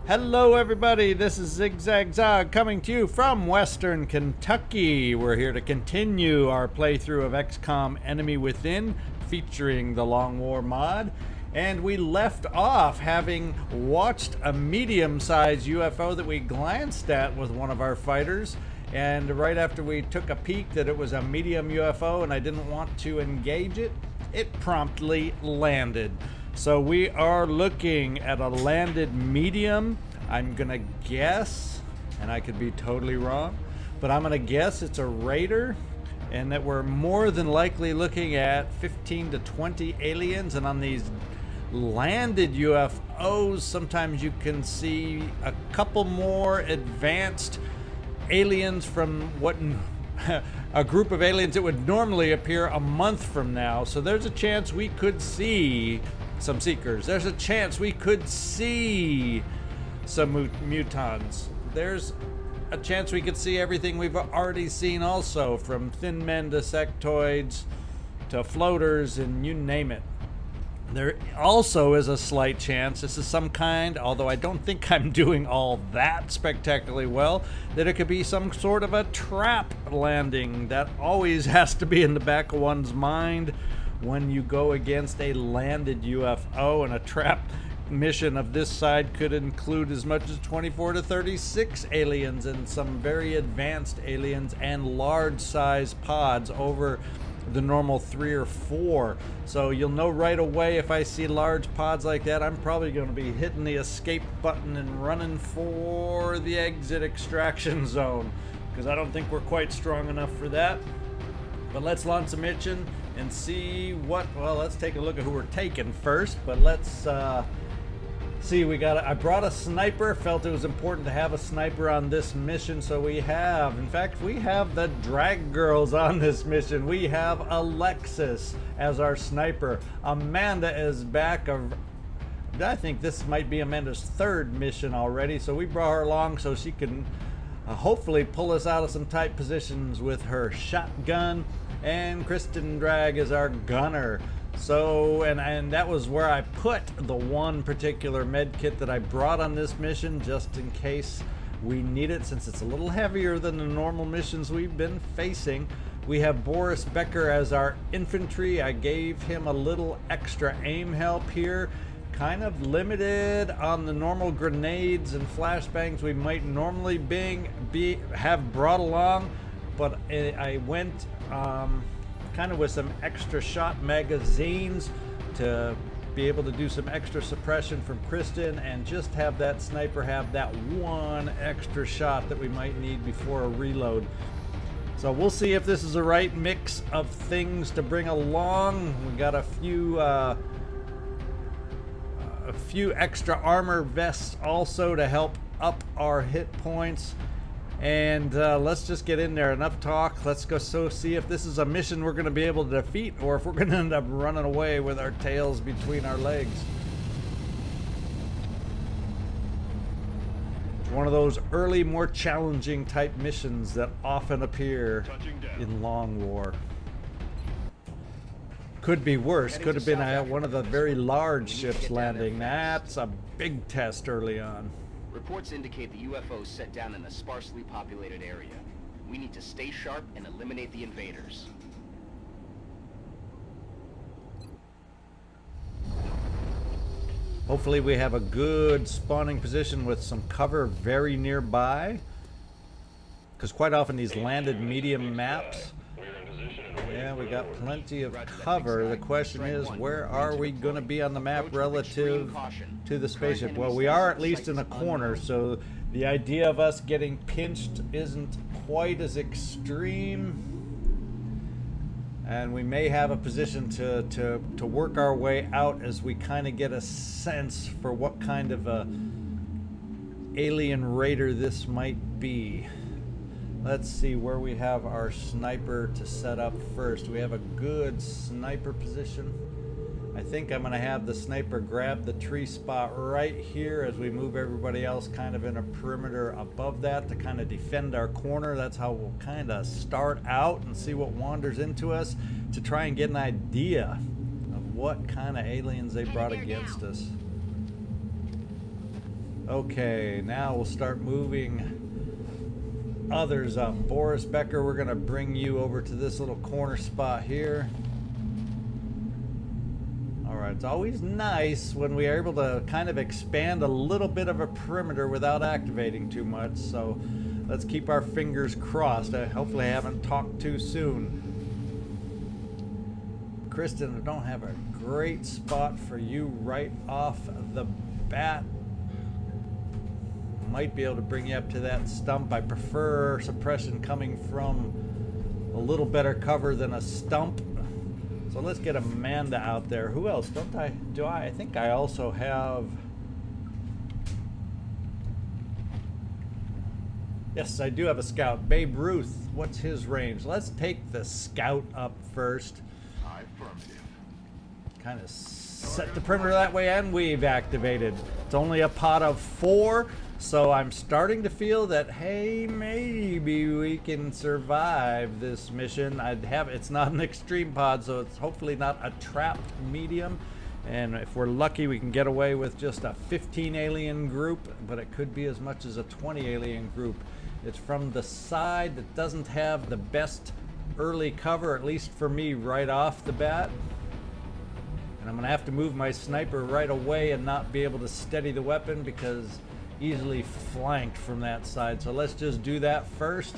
Hello everybody, this is ZigZagZog coming to you from Western Kentucky. We're here to continue our playthrough of XCOM Enemy Within, featuring the Long War mod. And we left off having watched a medium-sized UFO that we glanced at with one of our fighters. And right after we took a peek that it was a medium UFO and I didn't want to engage it, it promptly landed. So we are looking at a landed medium. I'm gonna guess, and I could be totally wrong, but I'm gonna guess it's a raider, and that we're more than likely looking at 15 to 20 aliens. And on these landed UFOs, sometimes you can see a couple more advanced aliens from what a group of aliens that would normally appear a month from now. So there's a chance we could see some seekers. There's a chance we could see some mutons. There's a chance we could see everything we've already seen also, from thin men to sectoids to floaters and you name it. There also is a slight chance this is some kind, although I don't think I'm doing all that spectacularly well, that it could be some sort of a trap landing. That always has to be in the back of one's mind when you go against a landed UFO, and a trap mission of this side could include as much as 24 to 36 aliens, and some very advanced aliens and large size pods over the normal 3 or 4. So you'll know right away if I see large pods like that, I'm probably going to be hitting the escape button and running for the exit extraction zone, because I don't think we're quite strong enough for that. But let's launch a mission and see what, well, let's take a look at who we're taking first. But let's see, I brought a sniper, felt it was important to have a sniper on this mission. So we have the drag girls on this mission. We have Alexis as our sniper. Amanda is back. I think this might be Amanda's 3rd mission already, so we brought her along so she can hopefully pull us out of some tight positions with her shotgun. And Kristin Drag is our gunner. So, and that was where I put the one particular med kit that I brought on this mission, just in case we need it, since it's a little heavier than the normal missions we've been facing. We have Boris Becker as our infantry. I gave him a little extra aim help here. Kind of limited on the normal grenades and flashbangs we might normally have brought along, but I went kind of with some extra shot magazines to be able to do some extra suppression from Kristin, and just have that sniper have that one extra shot that we might need before a reload. So we'll see if this is the right mix of things to bring along. We got a few extra armor vests also to help up our hit points. And let's just get in there. Enough talk. Let's go see if this is a mission we're going to be able to defeat, or if we're going to end up running away with our tails between our legs. It's one of those early, more challenging type missions that often appear in Long War. Could be worse. Could have been one of the very large ships landing. That's a big test early on. Reports indicate the UFO set down in a sparsely populated area. We need to stay sharp and eliminate the invaders. Hopefully we have a good spawning position with some cover very nearby, because quite often these landed medium maps, yeah, we got plenty of cover. The question is, where are we going to be on the map relative to the spaceship? Well, we are at least in a corner, so the idea of us getting pinched isn't quite as extreme. And we may have a position to work our way out as we kind of get a sense for what kind of a alien raider this might be. Let's see where we have our sniper to set up first. We have a good sniper position. I I think I'm going to have the sniper grab the tree spot right here as we move everybody else kind of in a perimeter above that to kind of defend our corner. That's how we'll kind of start out and see what wanders into us to try and get an idea of what kind of aliens they brought against us. Okay, now we'll start moving others up. Boris, Becker, we're going to bring you over to this little corner spot here. Alright, it's always nice when we are able to kind of expand a little bit of a perimeter without activating too much, so let's keep our fingers crossed. Hopefully I haven't talked too soon. Kristin, I don't have a great spot for you right off the bat. Might be able to bring you up to that stump. I prefer suppression coming from a little better cover than a stump. So let's get Amanda out there. Who else? I think I also have... Yes, I do have a scout. Babe Ruth, what's his range? Let's take the scout up first. Kind of set the perimeter that way, and we've activated. It's only a pot of 4. So I'm starting to feel that, hey, maybe we can survive this mission. It's not an extreme pod, so it's hopefully not a trapped medium. And if we're lucky, we can get away with just a 15 alien group, but it could be as much as a 20 alien group. It's from the side that doesn't have the best early cover, at least for me, right off the bat. And I'm gonna have to move my sniper right away and not be able to steady the weapon because easily flanked from that side. So let's just do that first.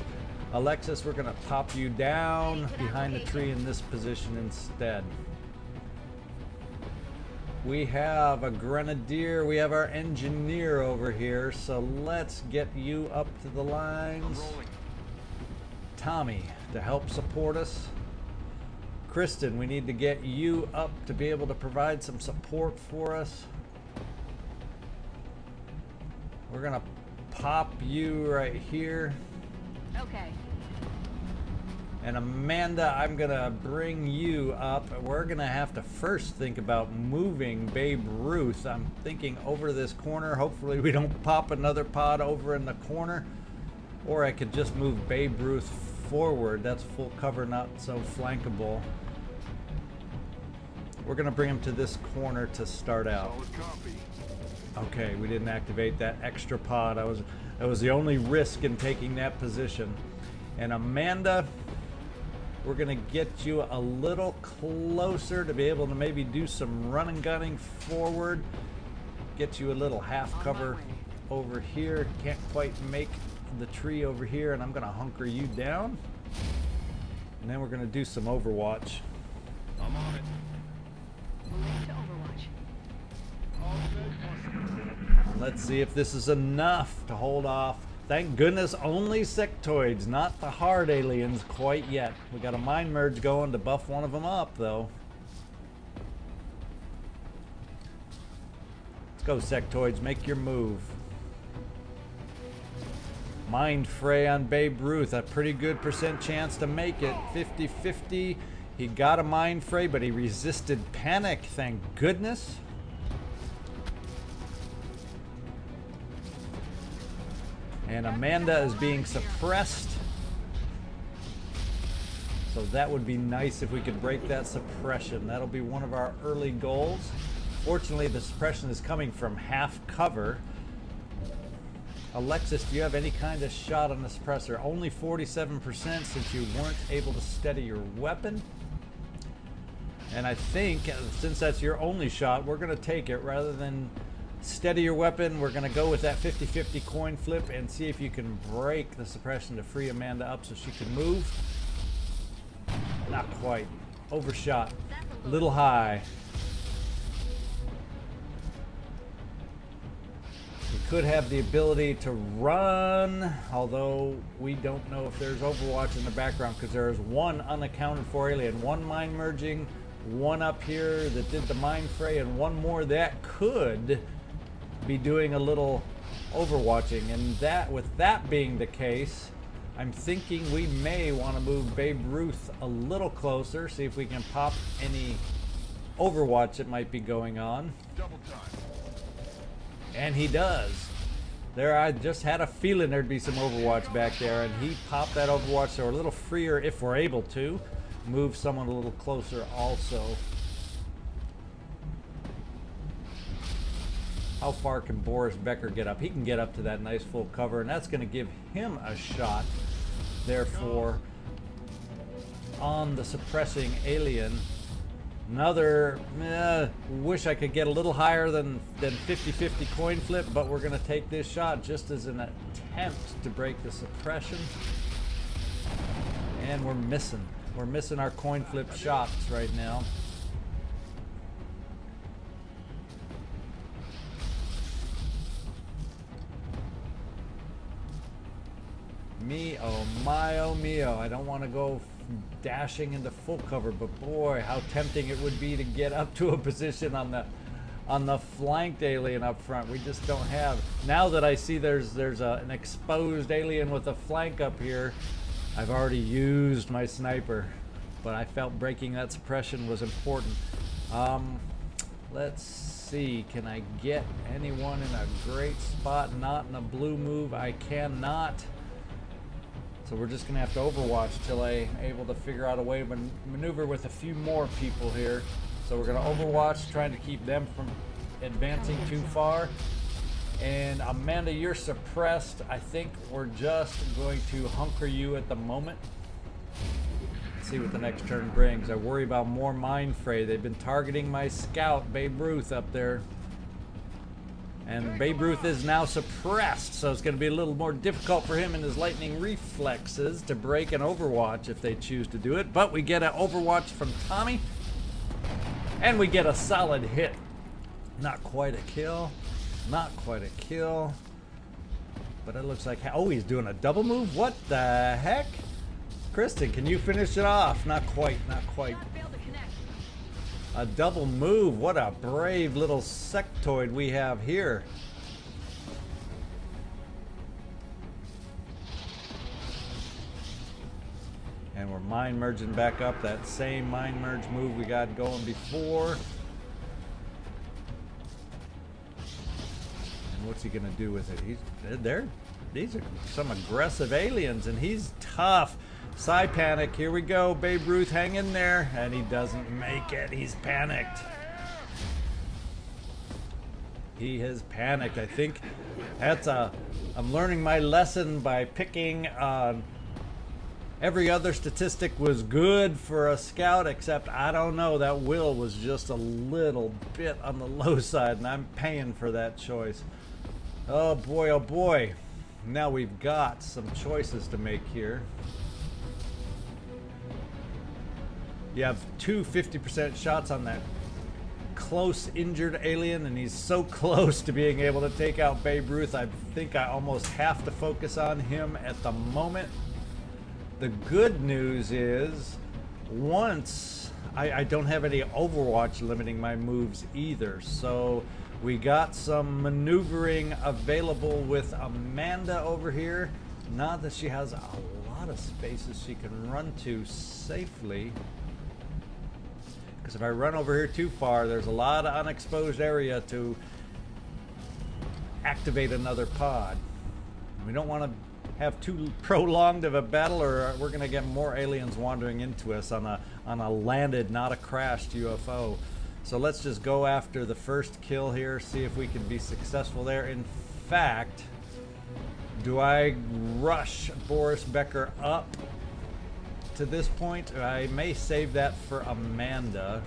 Alexis, we're gonna top you down behind the tree in this position instead. We have a grenadier, we have our engineer over here, so let's get you up to the lines. Tommy to help support us. Kristin, we need to get you up to be able to provide some support for us. We're gonna pop you right here. Okay. And Amanda, I'm gonna bring you up. We're gonna have to first think about moving Babe Ruth. I'm thinking over this corner. Hopefully we don't pop another pod over in the corner. Or I could just move Babe Ruth forward. That's full cover, not so flankable. We're gonna bring him to this corner to start out. Okay, we didn't activate that extra pod. That was the only risk in taking that position. And Amanda, we're gonna get you a little closer to be able to maybe do some running gunning forward. Get you a little half cover over here. Can't quite make the tree over here, and I'm gonna hunker you down. And then we're gonna do some overwatch. I'm on it. Move to Overwatch. Let's see if this is enough to hold off. Thank goodness only sectoids, not the hard aliens quite yet. We got a mind merge going to buff one of them up though. Let's go sectoids, make your move. Mind fray on Babe Ruth, a pretty good % chance to make it. 50-50. He got a mind fray, but he resisted panic, thank goodness. And Amanda is being suppressed. So that would be nice if we could break that suppression. That'll be one of our early goals. Fortunately, the suppression is coming from half cover. Alexis, do you have any kind of shot on the suppressor? Only 47% since you weren't able to steady your weapon. And I think, since that's your only shot, we're going to take it rather than steady your weapon. We're going to go with that 50-50 coin flip and see if you can break the suppression to free Amanda up so she can move. Not quite. Overshot. A little high. We could have the ability to run, although we don't know if there's Overwatch in the background because there is one unaccounted for alien. One mind merging, one up here that did the mind fray, and one more that could be doing a little overwatching. And that, with that being the case, I'm thinking we may want to move Babe Ruth a little closer, see if we can pop any overwatch that might be going on. Double time. And he does. There, I just had a feeling there'd be some overwatch back there, and he popped that overwatch, so we're a little freer if we're able to move someone a little closer also. How far can Boris Becker get up? He can get up to that nice full cover, and that's going to give him a shot, therefore, on the suppressing alien. Another, wish I could get a little higher than 50-50 coin flip, but we're going to take this shot just as an attempt to break the suppression. And we're missing. We're missing our coin flip shots right now. Me, oh my, oh mio. I don't want to go dashing into full cover, but boy, how tempting it would be to get up to a position on the flanked alien up front. We just don't have. Now that I see there's an exposed alien with a flank up here, I've already used my sniper, but I felt breaking that suppression was important. Let's see, can I get anyone in a great spot? Not in a blue move. I cannot. So we're just going to have to overwatch till I'm able to figure out a way to maneuver with a few more people here. So we're going to overwatch, trying to keep them from advancing too far. And Amanda, you're suppressed. I think we're just going to hunker you at the moment. Let's see what the next turn brings. I worry about more mind fray. They've been targeting my scout, Babe Ruth, up there. And Babe Ruth is now suppressed, so it's going to be a little more difficult for him and his lightning reflexes to break an overwatch if they choose to do it. But we get an overwatch from Tommy, and we get a solid hit. Not quite a kill. Not quite a kill. But it looks like... Oh, he's doing a double move? What the heck? Kristin, can you finish it off? Not quite, not quite. A double move. What a brave little sectoid we have here. And we're mind merging back up. That same mind merge move we got going before. And what's he going to do with it? These are some aggressive aliens, and he's tough. Psi panic, here we go. Babe Ruth, hang in there. And he doesn't make it. He's panicked. He has panicked. I think I'm learning my lesson by picking every other statistic was good for a scout, except I don't know, that will was just a little bit on the low side, and I'm paying for that choice. Oh boy, oh boy. Now we've got some choices to make here. You have two 50% shots on that close injured alien, and he's so close to being able to take out Babe Ruth. I think I almost have to focus on him at the moment. The good news is, once I don't have any overwatch limiting my moves either, so we got some maneuvering available with Amanda over here. Not that she has a lot of spaces she can run to safely. Because if I run over here too far, there's a lot of unexposed area to activate another pod. We don't want to have too prolonged of a battle, or we're going to get more aliens wandering into us on a landed, not a crashed UFO. So let's just go after the first kill here, see if we can be successful there. In fact, do I rush Boris Becker up to this point? I may save that for Amanda.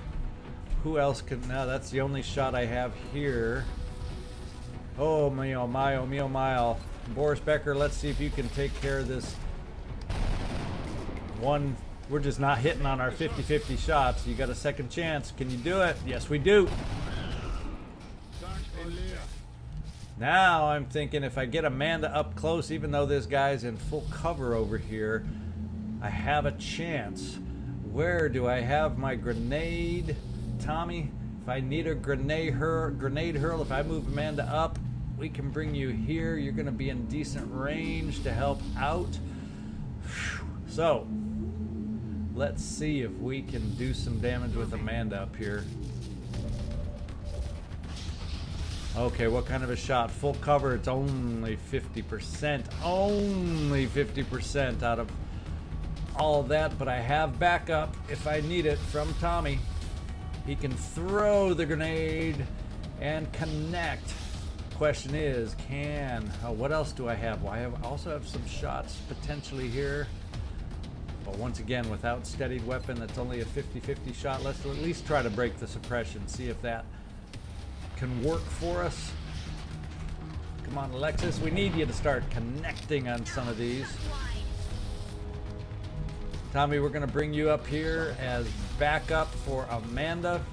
Who else can... No, that's the only shot I have here. Oh my, oh my, oh me, oh my. Boris Becker, let's see if you can take care of this one. We're just not hitting on our 50-50 shots. You got a second chance. Can you do it? Yes, we do. Now I'm thinking if I get Amanda up close, even though this guy's in full cover over here, I have a chance. Where do I have my grenade? Tommy, if I need a grenade hurl, if I move Amanda up, we can bring you here. You're going to be in decent range to help out. So, let's see if we can do some damage with Amanda up here. Okay, what kind of a shot? Full cover, it's only 50%. Only 50% out of all of that, but I have backup if I need it from Tommy. He can throw the grenade and connect. Question is, what else do I have? Well, I also have some shots potentially here. But once again, without steadied weapon, that's only a 50-50 shot. Let's at least try to break the suppression, see if that can work for us. Come on, Alexis, we need you to start connecting on some of these. Tommy, we're gonna bring you up here as backup for Amanda.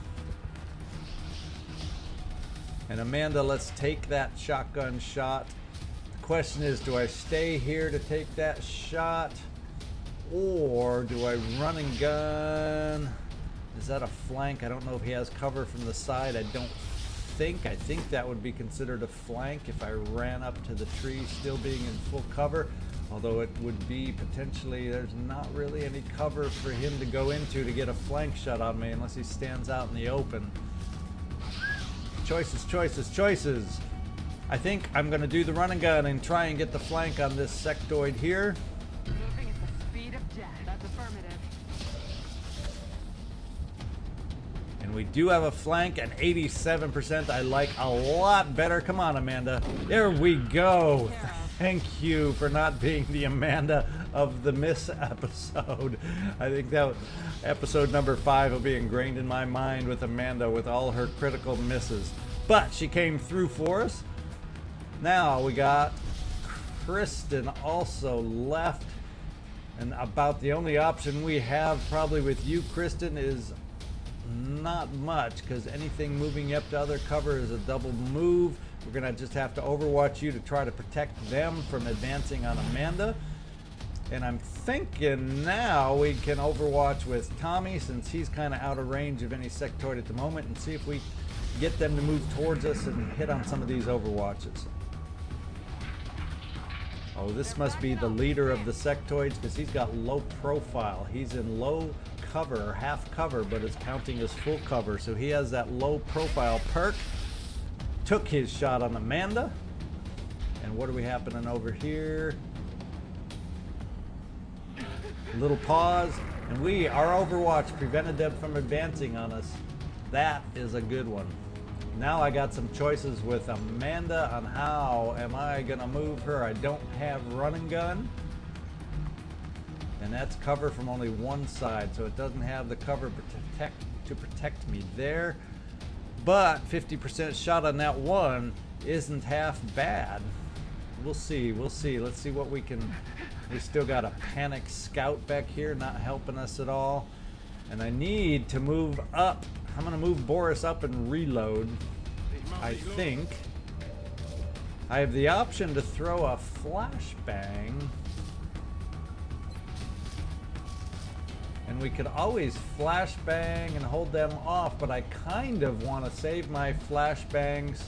And Amanda, let's take that shotgun shot. The question is, do I stay here to take that shot? Or do I run and gun? Is that a flank? I don't know if he has cover from the side. I think that would be considered a flank if I ran up to the tree still being in full cover. Although it would be potentially, there's not really any cover for him to go into to get a flank shot on me unless he stands out in the open. Choices, choices, choices. I think I'm going to do the run and gun and try and get the flank on this sectoid here. Moving at the speed of death. That's affirmative. And we do have a flank at 87%. I like a lot better. Come on, Amanda. There we go. Thank you for not being the Amanda of the miss episode. I think that episode number 5 will be ingrained in my mind with Amanda with all her critical misses. But she came through for us. Now we got Kristin also left. And about the only option we have probably with you, Kristin, is not much, because anything moving up to other cover is a double move. We're gonna just have to overwatch you to try to protect them from advancing on Amanda. And I'm thinking now we can overwatch with Tommy, since he's kind of out of range of any sectoid at the moment, and see if we get them to move towards us and hit on some of these overwatches. Oh, this must be the leader of the sectoids, because he's got low profile. He's in low cover, or half cover, but it's counting as full cover. So he has that low profile perk. Took his shot on Amanda. And what are we happening over here? Little pause. And our overwatch prevented them from advancing on us. That is a good one. Now I got some choices with Amanda on how am I gonna move her. I don't have run and gun. And that's cover from only one side, so it doesn't have the cover to protect me there. But 50% shot on that one isn't half bad. We'll see, we'll see. Let's see what we can. We still got a panic scout back here not helping us at all. And I need to move up. I'm gonna move Boris up and reload, I think. I have the option to throw a flashbang. And we could always flashbang and hold them off, but I kind of want to save my flashbangs,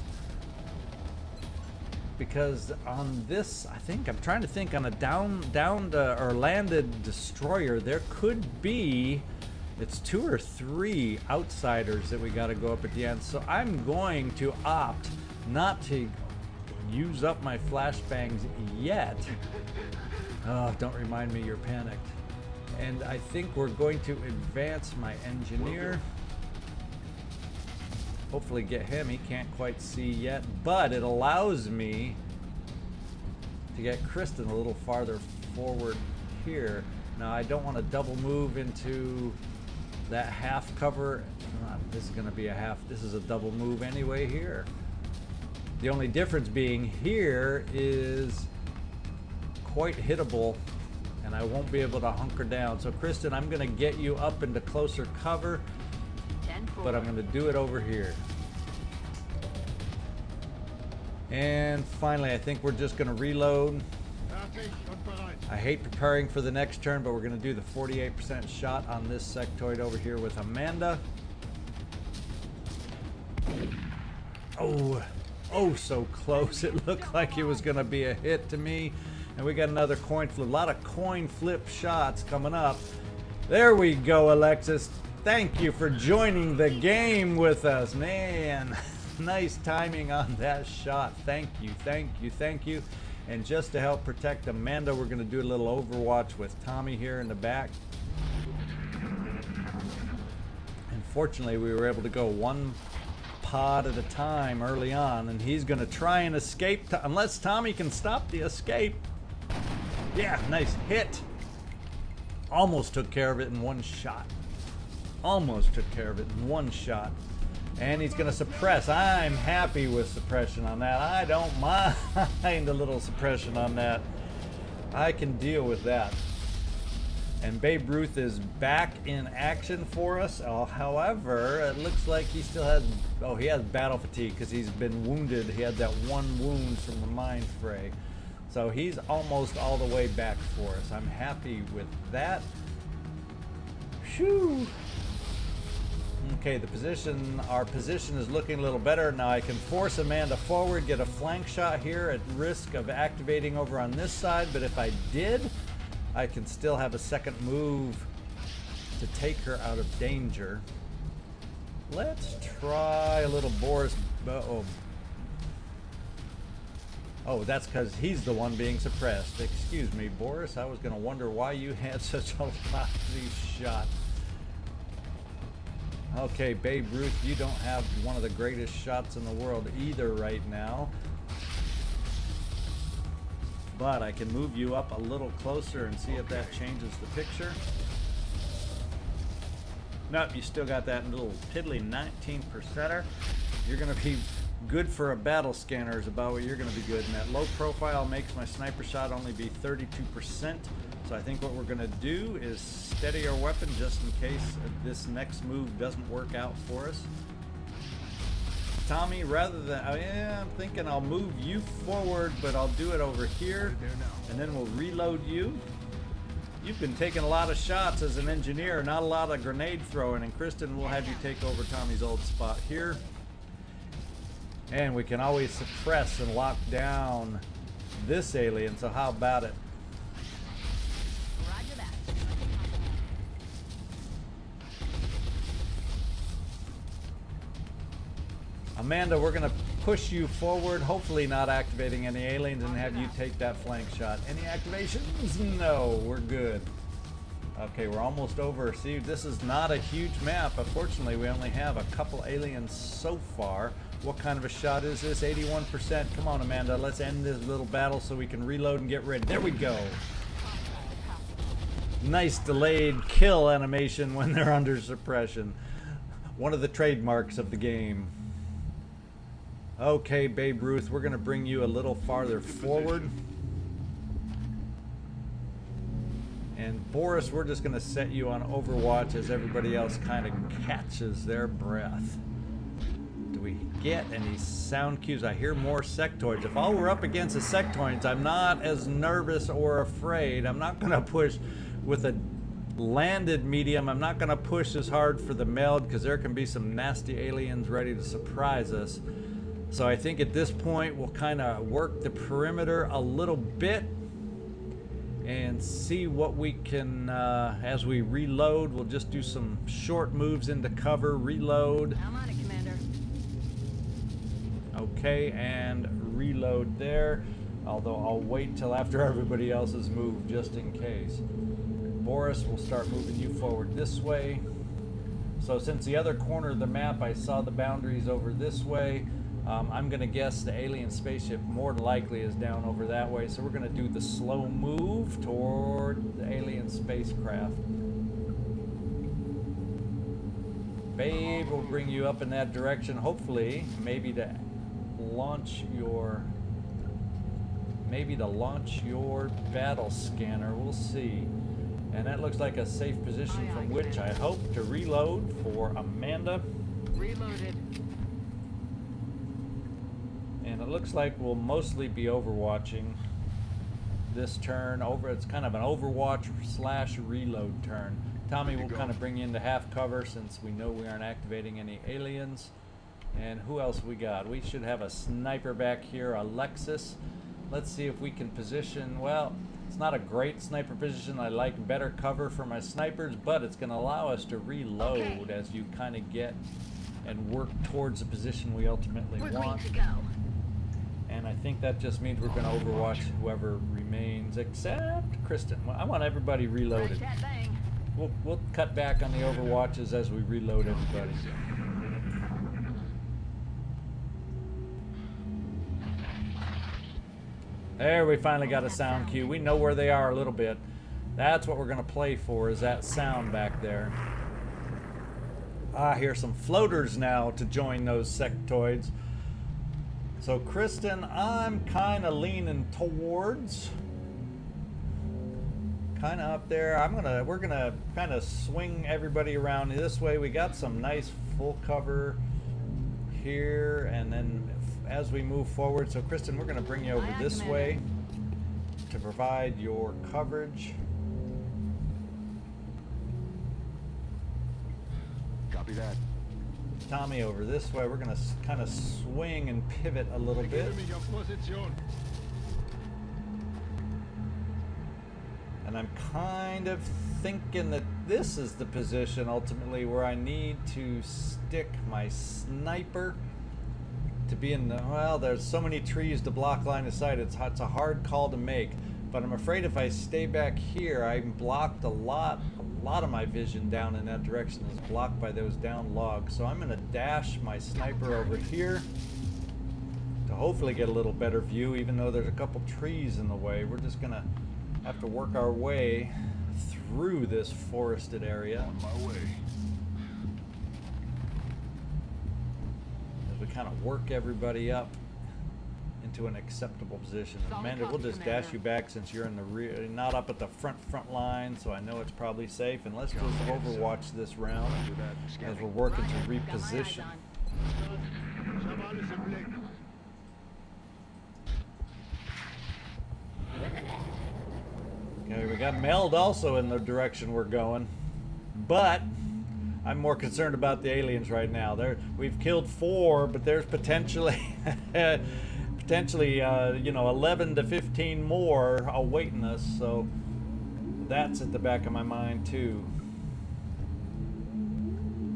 because on this, I think, I'm trying to think, on a downed or landed destroyer, there could be, it's 2 or 3 outsiders that we got to go up at the end. So I'm going to opt not to use up my flashbangs yet. Oh, don't remind me you're panicked. And I think we're going to advance my engineer. Hopefully get him. He can't quite see yet, but it allows me to get Kristin a little farther forward here. Now I don't want to double move into that half cover. This is going to be a half. This is a double move anyway here. The only difference being here is quite hittable, and I won't be able to hunker down. So Kristin, I'm going to get you up into closer cover, but I'm going to do it over here. And finally, I think we're just going to reload. I hate preparing for the next turn, but we're going to do the 48% shot on this sectoid over here with Amanda. Oh, so close. It looked like it was going to be a hit to me. And we got another coin flip. A lot of coin flip shots coming up. There we go, Alexis. Thank you for joining the game with us, man. Nice timing on that shot. Thank you, thank you, thank you. And just to help protect Amanda, we're going to do a little overwatch with Tommy here in the back. And fortunately, we were able to go one pod at a time early on, and he's going to try and escape unless Tommy can stop the escape. Yeah, nice hit. Almost took care of it in one shot. Almost took care of it in one shot. And he's going to suppress. I'm happy with suppression on that. I don't mind a little suppression on that. I can deal with that. And Babe Ruth is back in action for us. However, it looks like he still has... Oh, he has battle fatigue because he's been wounded. He had that one wound from the mine fray. So he's almost all the way back for us. I'm happy with that. Phew. Okay, our position is looking a little better. Now I can force Amanda forward, get a flank shot here at risk of activating over on this side, but if I did, I can still have a second move to take her out of danger. Let's try a little Boris. Oh, that's because he's the one being suppressed. Excuse me, Boris. I was going to wonder why you had such a lousy shot. Okay, Babe Ruth, you don't have one of the greatest shots in the world either right now. But I can move you up a little closer and see if that changes the picture. Nope, you still got that little piddly 19%er. You're going to be good for a battle scanner is about what you're going to be good. And that low profile makes my sniper shot only be 32%. So I think what we're going to do is steady our weapon just in case this next move doesn't work out for us. Tommy, rather than, I'm thinking I'll move you forward, but I'll do it over here, and then we'll reload you. You've been taking a lot of shots as an engineer, not a lot of grenade throwing, and Kristin will have you take over Tommy's old spot here. And we can always suppress and lock down this alien, so how about it? Roger that. Amanda, we're going to push you forward, hopefully not activating any aliens, and have you take that flank shot. Any activations? No, we're good. Okay, we're almost over. See, this is not a huge map. Unfortunately, we only have a couple aliens so far. What kind of a shot is this? 81%. Come on, Amanda, let's end this little battle so we can reload and get ready. There we go. Nice delayed kill animation when they're under suppression. One of the trademarks of the game. Okay, Babe Ruth, we're going to bring you a little farther forward. And Boris, we're just going to set you on Overwatch as everybody else kind of catches their breath. Do we get any sound cues? I hear more sectoids. If all we're up against is sectoids, I'm not as nervous or afraid. I'm not going to push with a landed medium. I'm not going to push as hard for the meld because there can be some nasty aliens ready to surprise us. So I think at this point we'll kind of work the perimeter a little bit and see what we can, as we reload, we'll just do some short moves into cover, reload. I'm on it, Commander. Okay, and reload there, although I'll wait till after everybody else has moved just in case. Boris, will start moving you forward this way. So since the other corner of the map, I saw the boundaries over this way, I'm going to guess the alien spaceship more than likely is down over that way. So we're going to do the slow move toward the alien spacecraft. Babe will bring you up in that direction, hopefully, maybe to launch your battle scanner. We'll see. And that looks like a safe position from which I hope to reload for Amanda. Reloaded. And it looks like we'll mostly be overwatching this turn. It's kind of an overwatch / reload turn. Tommy will kind of bring you into half cover since we know we aren't activating any aliens. And who else we got? We should have a sniper back here, Alexis. Let's see if we can position, well, it's not a great sniper position. I like better cover for my snipers, but it's going to allow us to reload as you kind of get and work towards the position we ultimately We're want. green to go. And I think that just means we're going to overwatch whoever remains, except Kristin. Well, I want everybody reloaded. That thing. We'll cut back on the overwatches as we reload everybody. There, we finally got a sound cue. We know where they are a little bit. That's what we're going to play for, is that sound back there. I hear some floaters now to join those sectoids. So Kristin, I'm kind of leaning towards, kind of up there. We're gonna kind of swing everybody around this way. We got some nice full cover here, and then as we move forward, so Kristin, we're gonna bring you over this way to provide your coverage. Copy that. Tommy over this way. We're gonna kind of swing and pivot a little bit. And I'm kind of thinking that this is the position ultimately where I need to stick my sniper to be in the, well, there's so many trees to block line of sight. It's a hard call to make, but I'm afraid if I stay back here, I'm blocked a lot of my vision down in that direction is blocked by those down logs. So I'm gonna dash my sniper over here to hopefully get a little better view, even though there's a couple trees in the way. We're just gonna have to work our way through this forested area. On my way. As we kind of work everybody up into an acceptable position. Solid Amanda, we'll copy, just dash Commander. you back since you're in the rear, not up at the front line, so I know it's probably safe. And let's just overwatch this round as we're working to Got my eyes reposition. on. Okay, we got Meld also in the direction we're going, but I'm more concerned about the aliens right now. We've killed 4, but there's potentially, you know, 11 to 15 more awaiting us. So that's at the back of my mind too.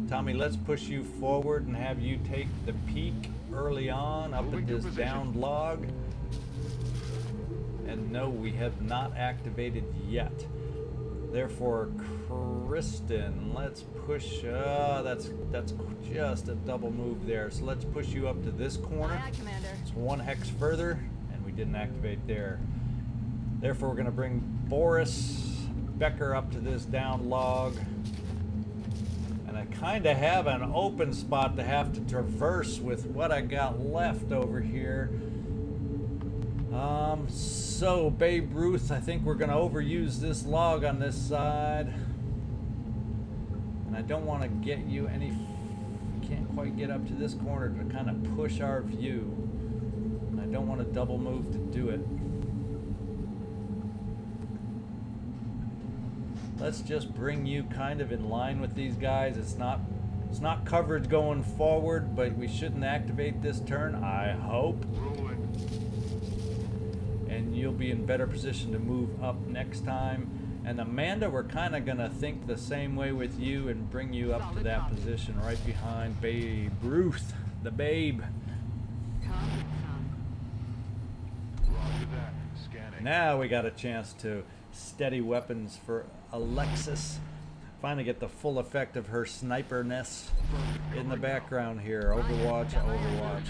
Tommy, let's push you forward and have you take the peak early on up at this downed log. And no, we have not activated yet. Therefore, Kristin, let's push. That's just a double move there. So let's push you up to this corner. Aye, aye, Commander. It's 1 hex further, and we didn't activate there. Therefore, we're going to bring Boris, Becker up to this down log. And I kind of have an open spot to have to traverse with what I got left over here. So Babe Ruth, I think we're going to overuse this log on this side. And I don't want to get you any, can't quite get up to this corner to kind of push our view. And I don't want to double move to do it. Let's just bring you kind of in line with these guys. It's not coverage going forward, but we shouldn't activate this turn, I hope. And you'll be in better position to move up next time. And Amanda, we're kind of going to think the same way with you and bring you up to that position right behind Babe Ruth, the babe. Roger that. Scanning. Now we got a chance to steady weapons for Alexis. Finally get the full effect of her sniperness in the background here. Overwatch, overwatch.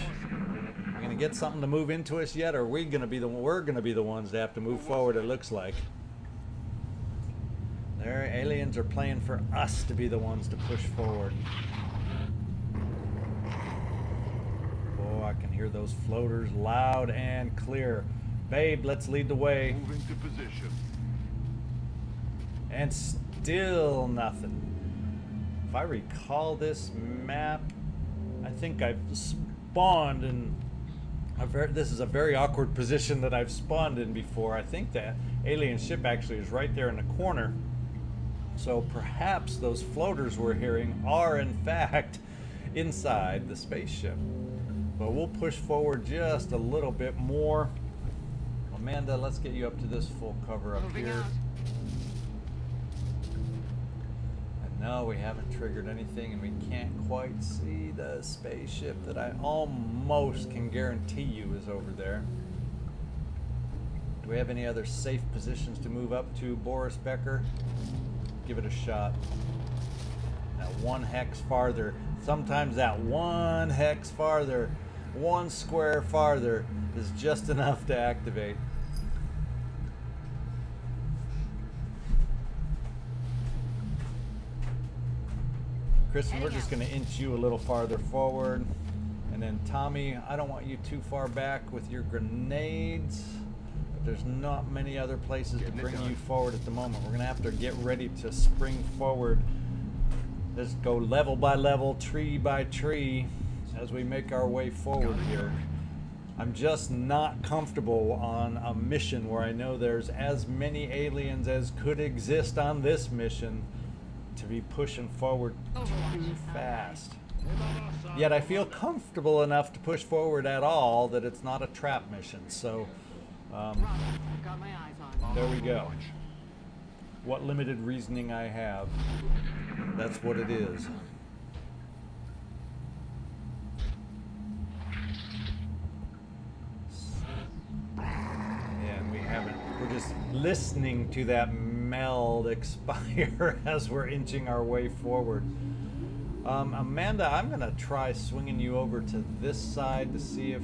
We're gonna get something to move into us yet, or we're gonna be the ones that have to move forward. It looks like. Their aliens are playing for us to be the ones to push forward. Oh, I can hear those floaters loud and clear. Babe, let's lead the way. Moving to position. And still nothing. If I recall this map, I think I've spawned in this is a very awkward position that I've spawned in before. I think that alien ship actually is right there in the corner. So perhaps those floaters we're hearing are in fact inside the spaceship. But we'll push forward just a little bit more. Amanda, let's get you up to this full cover up Moving here. out. And No, we haven't triggered anything, and we can't quite see the spaceship that I almost can guarantee you is over there. Do we have any other safe positions to move up to, Boris, Becker? Give it a shot. Now 1 hex farther. Sometimes that 1 hex farther, 1 square farther is just enough to activate. Kristin, we're just going to inch you a little farther forward. And then Tommy, I don't want you too far back with your grenades. But there's not many other places to bring you forward at the moment. We're going to have to get ready to spring forward. Let's go level by level, tree by tree, as we make our way forward here. I'm just not comfortable on a mission where I know there's as many aliens as could exist on this mission to be pushing forward too fast. Yet I feel comfortable enough to push forward at all that it's not a trap mission. So Got my eyes on. there we go. What limited reasoning I have, that's what it is. And we haven't, we're just listening to that meld expire as we're inching our way forward. Amanda, I'm going to try swinging you over to this side to see if...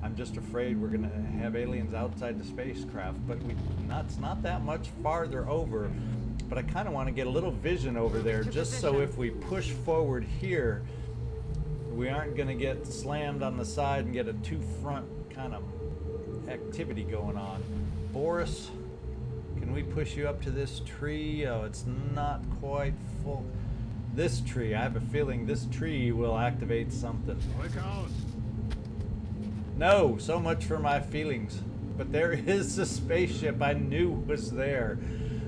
I'm just afraid we're going to have aliens outside the spacecraft, but it's not that much farther over. But I kind of want to get a little vision over there, just so if we push forward here, we aren't going to get slammed on the side and get a two-front kind of activity going on. Boris, can we push you up to this tree? Oh, it's not quite full. This tree, I have a feeling this tree will activate something. No, so much for my feelings. But there is a spaceship I knew was there.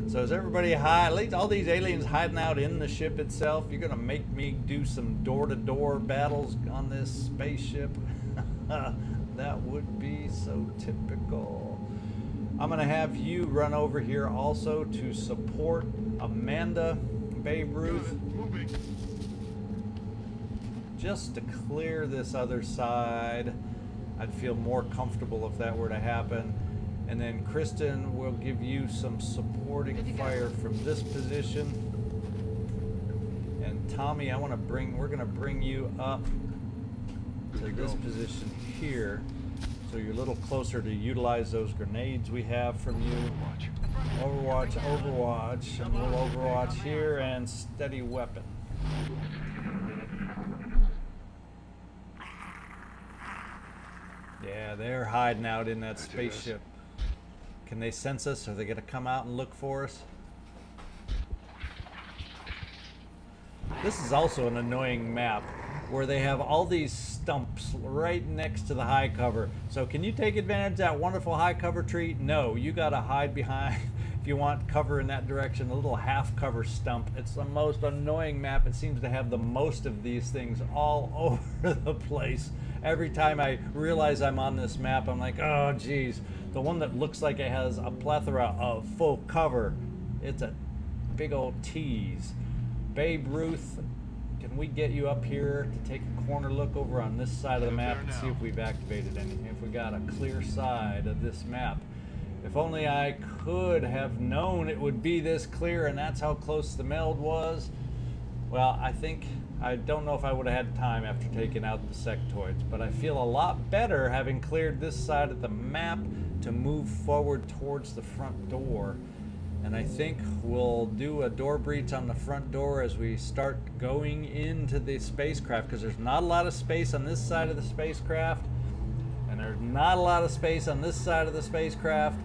So is everybody at least all these aliens hiding out in the ship itself? You're gonna make me do some door-to-door battles on this spaceship? That would be so typical. I'm gonna have you run over here also to support Amanda, Babe Ruth. Just to clear this other side. I'd feel more comfortable if that were to happen. And then Kristin will give you some supporting fire from this position. And Tommy, we're gonna bring you up to this position here. So you're a little closer to utilize those grenades we have from you. Overwatch, Overwatch. And we'll Overwatch here and steady weapon. Yeah, they're hiding out in that spaceship. Can they sense us? Are they going to come out and look for us? This is also an annoying map where they have all these stumps right next to the high cover. So can you take advantage of that wonderful high cover tree? No, you got to hide behind, if you want cover in that direction, a little half cover stump. It's the most annoying map. It seems to have the most of these things all over the place. Every time I realize I'm on this map, I'm like, oh geez, the one that looks like it has a plethora of full cover, it's a big old tease. Babe Ruth, can we get you up here to take a corner look over on this side of the map and see if we've activated anything, if we got a clear side of this map. If only I could have known it would be this clear and that's how close the meld was. Well, I don't know if I would have had time after taking out the sectoids, but I feel a lot better having cleared this side of the map to move forward towards the front door. And I think we'll do a door breach on the front door as we start going into the spacecraft, because there's not a lot of space on this side of the spacecraft, and there's not a lot of space on this side of the spacecraft.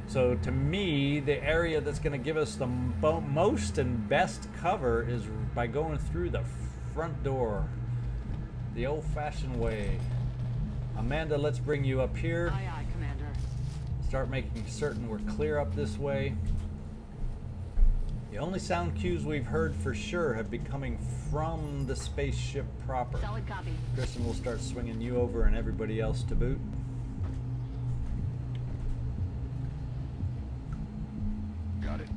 So to me, the area that's going to give us the most and best cover is by going through the front door, the old-fashioned way. Amanda, let's bring you up here. Aye, aye, Commander. Start making certain we're clear up this way. The only sound cues we've heard for sure have been coming from the spaceship proper. Solid copy. Kristin will start swinging you over and everybody else to boot. Got it.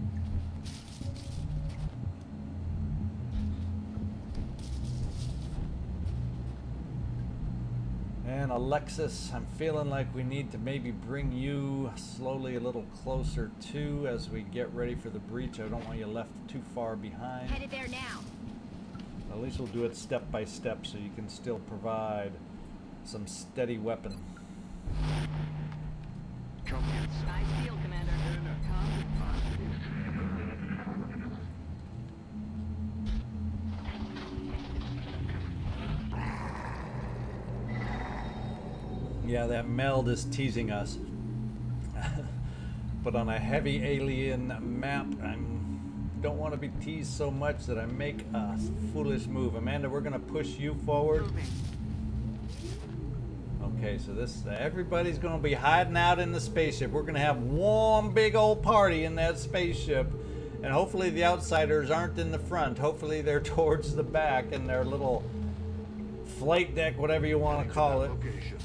Alexis, I'm feeling like we need to maybe bring you slowly a little closer too as we get ready for the breach. I don't want you left too far behind. Headed there now. At least we'll do it step by step so you can still provide some steady weapon. Come get some. Nice deal, Commander. Come. Yeah, that meld is teasing us. But on a heavy alien map, I don't want to be teased so much that I make a foolish move. Amanda, we're going to push you forward. Moving. Okay, so this everybody's going to be hiding out in the spaceship. We're going to have one big old party in that spaceship. And hopefully the outsiders aren't in the front. Hopefully they're towards the back in their little flight deck, whatever you want to call it. Location.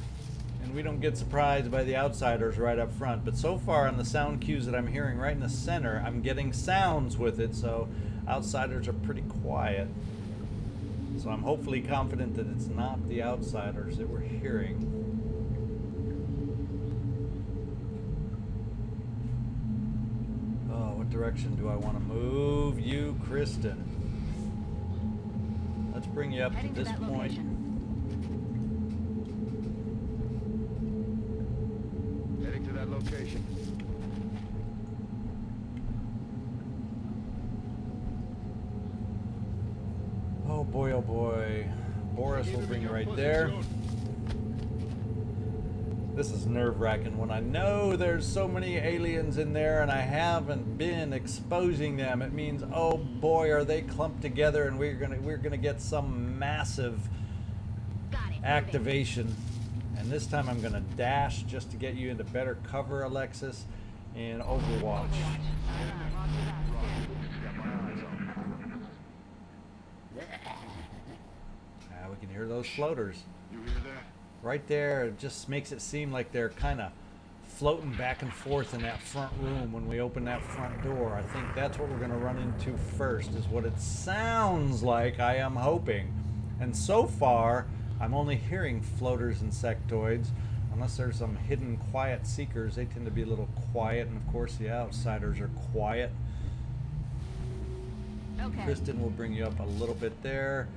And we don't get surprised by the outsiders right up front. But so far on the sound cues that I'm hearing right in the center, I'm getting sounds with it, so outsiders are pretty quiet. So I'm hopefully confident that it's not the outsiders that we're hearing. Oh, what direction do I want to move you, Kristin? Let's bring you up Heading to this that point. location. Heading to that location. Oh boy, oh boy. Boris will bring you right there. This is nerve-wracking when I know there's so many aliens in there and I haven't been exposing them. It means, oh boy, are they clumped together and we're gonna get some massive Got it. activation. And this time I'm gonna dash just to get you into better cover, Alexis, and Overwatch. Roger that. Got my eyes on. We can hear those floaters. You hear that? Right there, it just makes it seem like they're kind of floating back and forth in that front room when we open that front door. I think that's what we're going to run into first, is what it sounds like. I am hoping. And so far, I'm only hearing floaters and sectoids. Unless there's some hidden quiet seekers, they tend to be a little quiet. And of course, the outsiders are quiet. Okay. Kristin will bring you up a little bit there.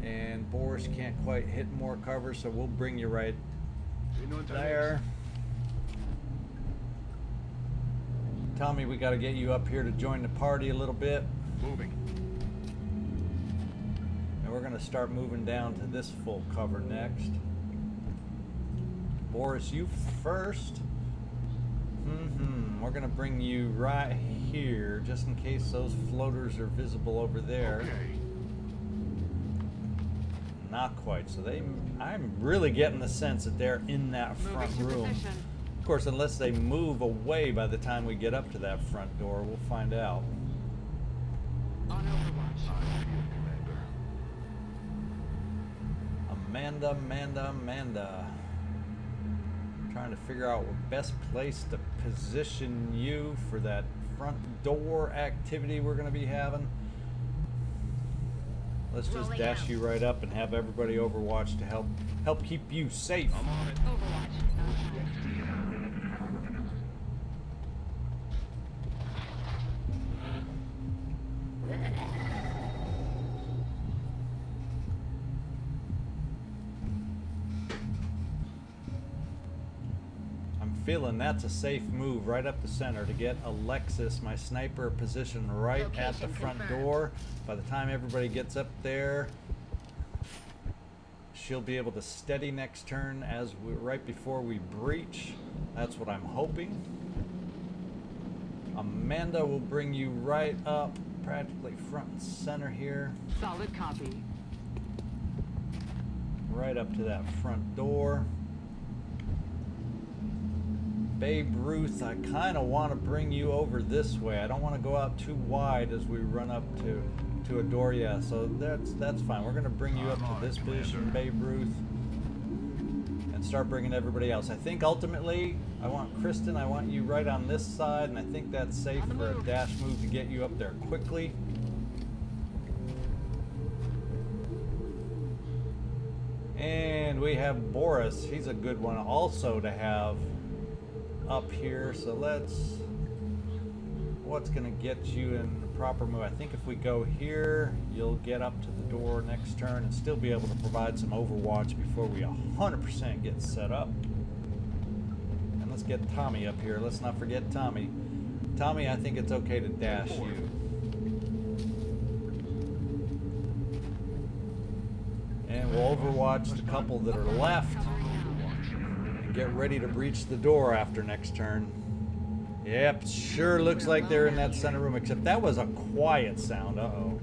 And Boris can't quite hit more cover, so we'll bring you right there. Tommy, we got to get you up here to join the party a little bit. Moving. And we're going to start moving down to this full cover next. Boris, you first. We're going to bring you right here, just in case those floaters are visible over there. Okay. Not quite. So I'm really getting the sense that they're in that front Moving to room. position. Of course, unless they move away by the time we get up to that front door, we'll find out. On Overwatch. I see it, Commander. Amanda. Trying to figure out what best place to position you for that front door activity we're going to be having. Let's just Rolling dash out. you right up and have everybody Overwatch to help keep you safe. I'm on it. Overwatch. I'm feeling that's a safe move right up the center to get Alexis, my sniper, positioned right at the Location front confirmed. door. By the time everybody gets up there, she'll be able to steady next turn right before we breach. That's what I'm hoping. Amanda will bring you right up, practically front and center here, Solid copy. right up to that front door. Babe Ruth, I kind of want to bring you over this way. I don't want to go out too wide as we run up to a door. Yeah, so that's fine. We're going to bring you up I'm on to it, this position, Commander. Babe Ruth, and start bringing everybody else. I think ultimately, I want Kristin, I want you right on this side, and I think that's safe On the for a move. dash move to get you up there quickly. And we have Boris. He's a good one also to have up here. So let's... What's going to get you in the proper move? I think if we go here, you'll get up to the door next turn and still be able to provide some overwatch before we 100% get set up. And let's get Tommy up here. Let's not forget Tommy. Tommy, I think it's okay to dash you. And we'll overwatch the couple that are left and get ready to breach the door after next turn. Yep, sure looks like they're in that center room, except that was a quiet sound. Uh-oh.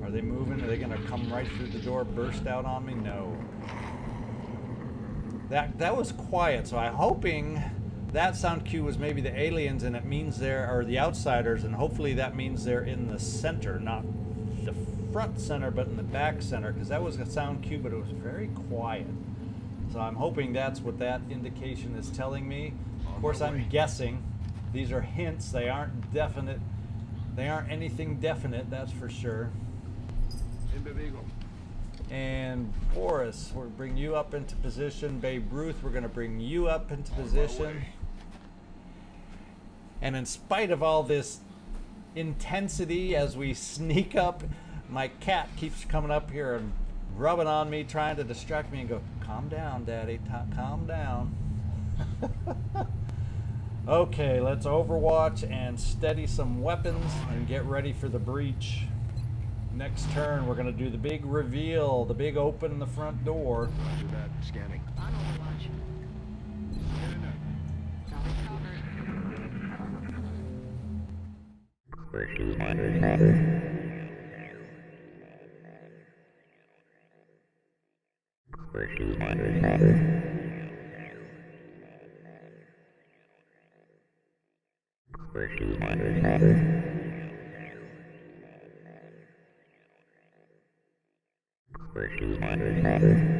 Are they moving? Are they going to come right through the door, burst out on me? No. That was quiet, so I'm hoping that sound cue was maybe the aliens, and it means they're, or the outsiders, and hopefully that means they're in the center, not the front center, but in the back center, because that was a sound cue, but it was very quiet. So I'm hoping that's what that indication is telling me. Of course, I'm guessing. These are hints. They aren't definite. They aren't anything definite, that's for sure. And Boris, we'll bring you up into position. Babe Ruth, we're going to bring you up into position. And in spite of all this intensity as we sneak up, my cat keeps coming up here and rubbing on me, trying to distract me and go, calm down, Daddy, calm down. Okay, let's overwatch and steady some weapons and get ready for the breach. Next turn, we're going to do the big reveal, the big open the front door. Roger that. Scanning. On overwatch. Covered.